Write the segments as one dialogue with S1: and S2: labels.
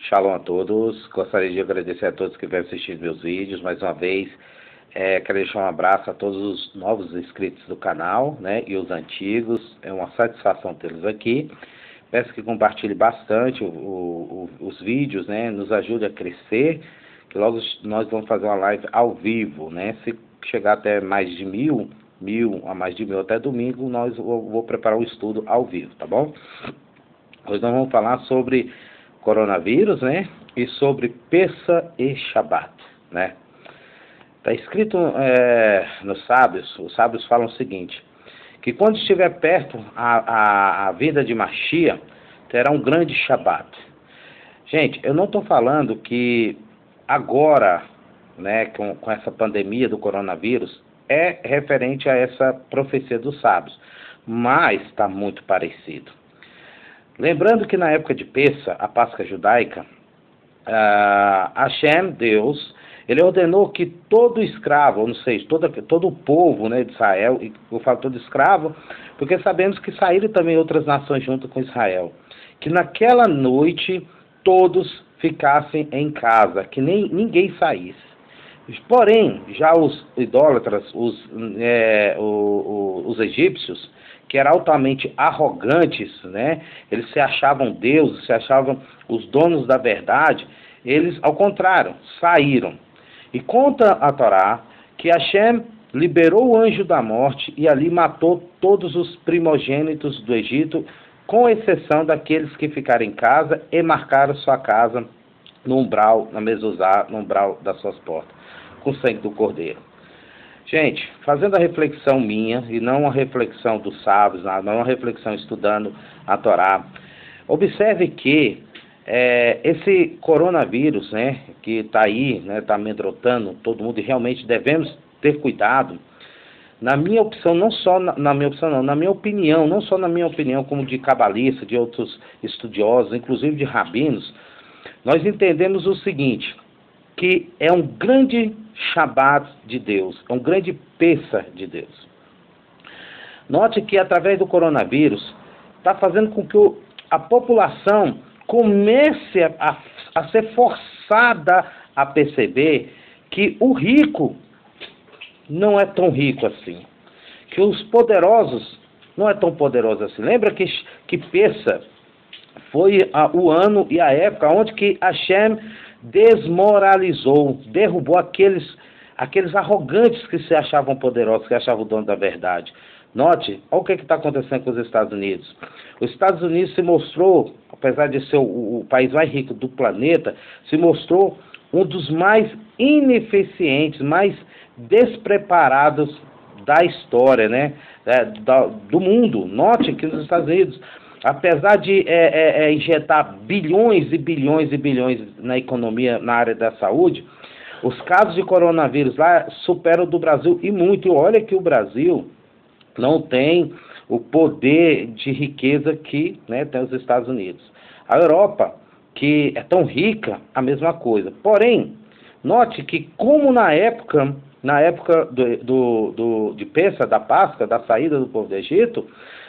S1: Shalom a todos. Gostaria de agradecer a todos que vêm assistir meus vídeos. Mais uma vez, quero deixar um abraço a todos os novos inscritos do canal, né, e os antigos. É uma satisfação tê-los aqui. Peço que compartilhe bastante os vídeos, né, nos ajude a crescer. Que logo nós vamos fazer uma live ao vivo, né? Se chegar até mais de mil a mais de 1000 até domingo, vou preparar um estudo ao vivo, tá bom? Hoje nós vamos falar sobre coronavírus, né? E sobre Pessa e Shabat, né? Está escrito nos sábios, os sábios falam o seguinte, que quando estiver perto a vinda de Mashiach, terá um grande Shabat. Gente, eu não estou falando que agora, né, com essa pandemia do coronavírus, é referente a essa profecia dos sábios, mas está muito parecido. Lembrando que na época de Pessa, a Páscoa judaica, Hashem, Deus, ele ordenou que todo escravo, ou não sei, todo o povo, né, de Israel, e eu falo todo escravo, porque sabemos que saíram também outras nações junto com Israel, que naquela noite todos ficassem em casa, que ninguém saísse. Porém, já os idólatras, os egípcios, que eram altamente arrogantes, né? Eles se achavam deuses, se achavam os donos da verdade, eles, ao contrário, saíram. E conta a Torá que Hashem liberou o anjo da morte e ali matou todos os primogênitos do Egito, com exceção daqueles que ficaram em casa e marcaram sua casa no umbral, na mezuzá, no umbral das suas portas, com o sangue do cordeiro. Gente, fazendo a reflexão minha, e não uma reflexão dos sábios, não uma reflexão estudando a Torá, observe que esse coronavírus, né, que está aí, né, está amedrontando todo mundo, e realmente devemos ter cuidado. Na minha opção, não só na minha opção, não, na minha opinião, não só na minha opinião, como de cabalistas, de outros estudiosos, inclusive de rabinos, nós entendemos o seguinte, que é um grande Shabat de Deus, é um grande Pessa de Deus. Note que através do coronavírus está fazendo com que a população comece a ser forçada a perceber que o rico não é tão rico assim, que os poderosos não é tão poderoso assim. Lembra que Pessa foi o ano e a época onde que Hashem desmoralizou, derrubou aqueles arrogantes que se achavam poderosos, que achavam o dono da verdade. Note, olha o que está acontecendo com os Estados Unidos. Os Estados Unidos se mostrou, apesar de ser o país mais rico do planeta, se mostrou um dos mais ineficientes, mais despreparados da história, né, do mundo. Note que nos Estados Unidos, apesar de injetar bilhões e bilhões e bilhões na economia, na área da saúde, os casos de coronavírus lá superam o do Brasil e muito. E olha que o Brasil não tem o poder de riqueza que, né, tem os Estados Unidos. A Europa, que é tão rica, a mesma coisa. Porém, note que como na época de Pessa, da Páscoa, da saída do povo do Egito,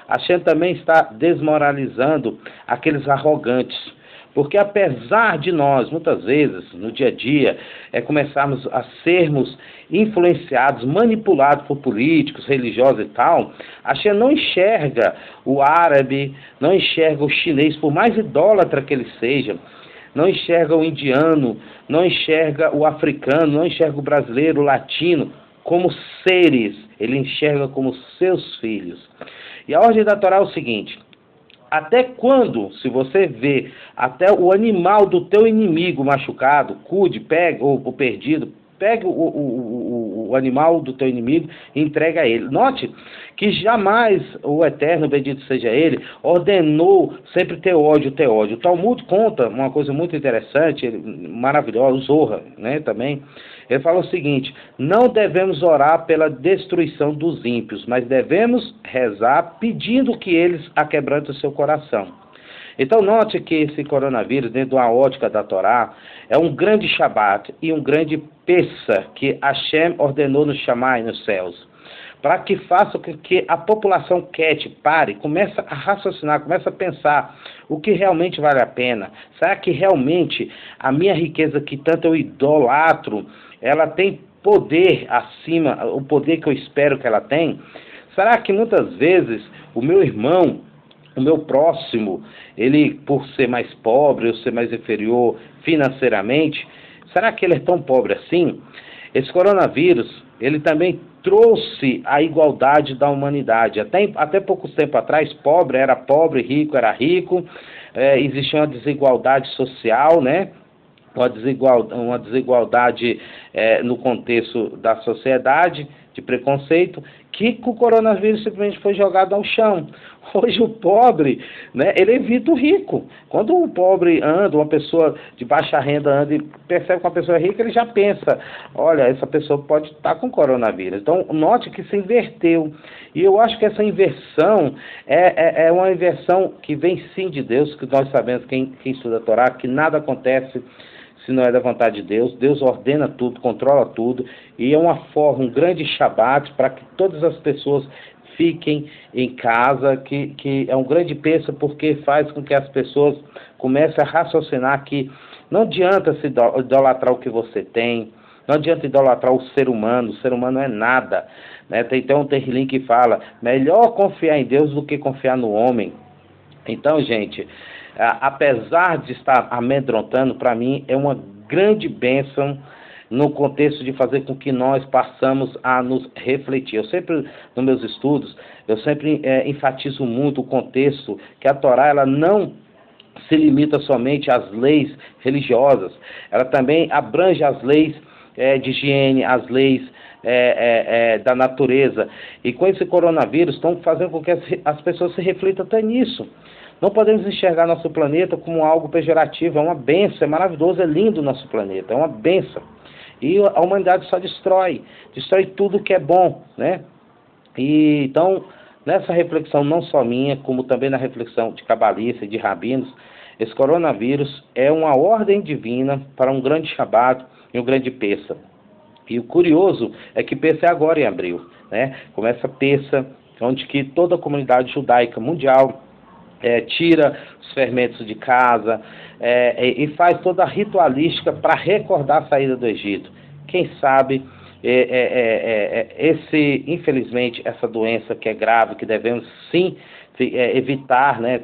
S1: a gente também está desmoralizando aqueles arrogantes. Porque apesar de nós, muitas vezes, no dia a dia, começarmos a sermos influenciados, manipulados por políticos, religiosos e tal, a gente não enxerga o árabe, não enxerga o chinês, por mais idólatra que ele seja, não enxerga o indiano, não enxerga o africano, não enxerga o brasileiro, o latino, como seres, ele enxerga como seus filhos. E a ordem da Torá é o seguinte, até quando, se você vê até o animal do teu inimigo machucado, cuide, pegue, ou perdido, pegue o animal do teu inimigo e entrega a ele. Note que jamais o Eterno, bendito seja ele, ordenou sempre ter ódio. O Talmud conta uma coisa muito interessante, maravilhosa, o Zohar, né, também. Ele fala o seguinte, não devemos orar pela destruição dos ímpios, mas devemos rezar pedindo que eles aquebrantem o seu coração. Então note que esse coronavírus, dentro de uma ótica da Torá, é um grande Shabat e um grande Pessa que Hashem ordenou nos chamar nos céus. para que faça com que a população quiete, pare, comece a raciocinar, comece a pensar o que realmente vale a pena. Será que realmente a minha riqueza que tanto eu idolatro, ela tem poder acima, o poder que eu espero que ela tem? Será que muitas vezes o meu irmão, o meu próximo, ele, por ser mais pobre ou ser mais inferior financeiramente, será que ele é tão pobre assim? Esse coronavírus, ele também trouxe a igualdade da humanidade. Até pouco tempo atrás, pobre era pobre, rico era rico, existia uma desigualdade social, né? Uma desigualdade no contexto da sociedade, de preconceito, que com o coronavírus simplesmente foi jogado ao chão. Hoje o pobre, né, ele evita o rico. Quando um pobre anda, uma pessoa de baixa renda anda e percebe que uma pessoa é rica, ele já pensa, olha, essa pessoa pode estar com coronavírus. Então, note que se inverteu. E eu acho que essa inversão é uma inversão que vem sim de Deus, que nós sabemos, quem estuda a Torá, que nada acontece se não é da vontade de Deus. Deus ordena tudo, controla tudo, e é uma forma, um grande shabat para que todas as pessoas fiquem em casa, que é um grande peso, porque faz com que as pessoas comecem a raciocinar que não adianta se idolatrar o que você tem, não adianta idolatrar o ser humano é nada, né? Tem um Terrilim que fala, melhor confiar em Deus do que confiar no homem. Então, gente, apesar de estar amedrontando, para mim é uma grande bênção no contexto de fazer com que nós passamos a nos refletir. Eu sempre, nos meus estudos, eu sempre enfatizo muito o contexto que a Torá, ela não se limita somente às leis religiosas, ela também abrange as leis de higiene, as leis da natureza. E com esse coronavírus, estão fazendo com que as pessoas se reflitam até nisso. Não podemos enxergar nosso planeta como algo pejorativo, é uma bênção, é maravilhoso, é lindo o nosso planeta, é uma bênção. E a humanidade só destrói tudo que é bom, né? E então, nessa reflexão não só minha, como também na reflexão de cabalistas e de rabinos, esse coronavírus é uma ordem divina para um grande Shabat e um grande Pessa. E o curioso é que Pessa é agora em abril, né? Começa Pessa, onde que toda a comunidade judaica mundial tira os fermentos de casa e faz toda a ritualística para recordar a saída do Egito. Quem sabe infelizmente, essa doença que é grave, que devemos sim evitar, né,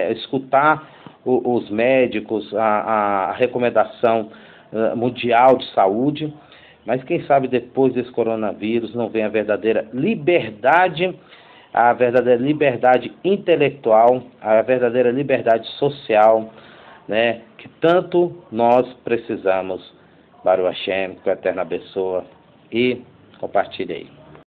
S1: escutar os médicos, a recomendação mundial de saúde, mas quem sabe depois desse coronavírus não vem a verdadeira liberdade intelectual, a verdadeira liberdade social, né, que tanto nós precisamos. Baruch Hashem, que o Eterno abençoa, e compartilhe aí.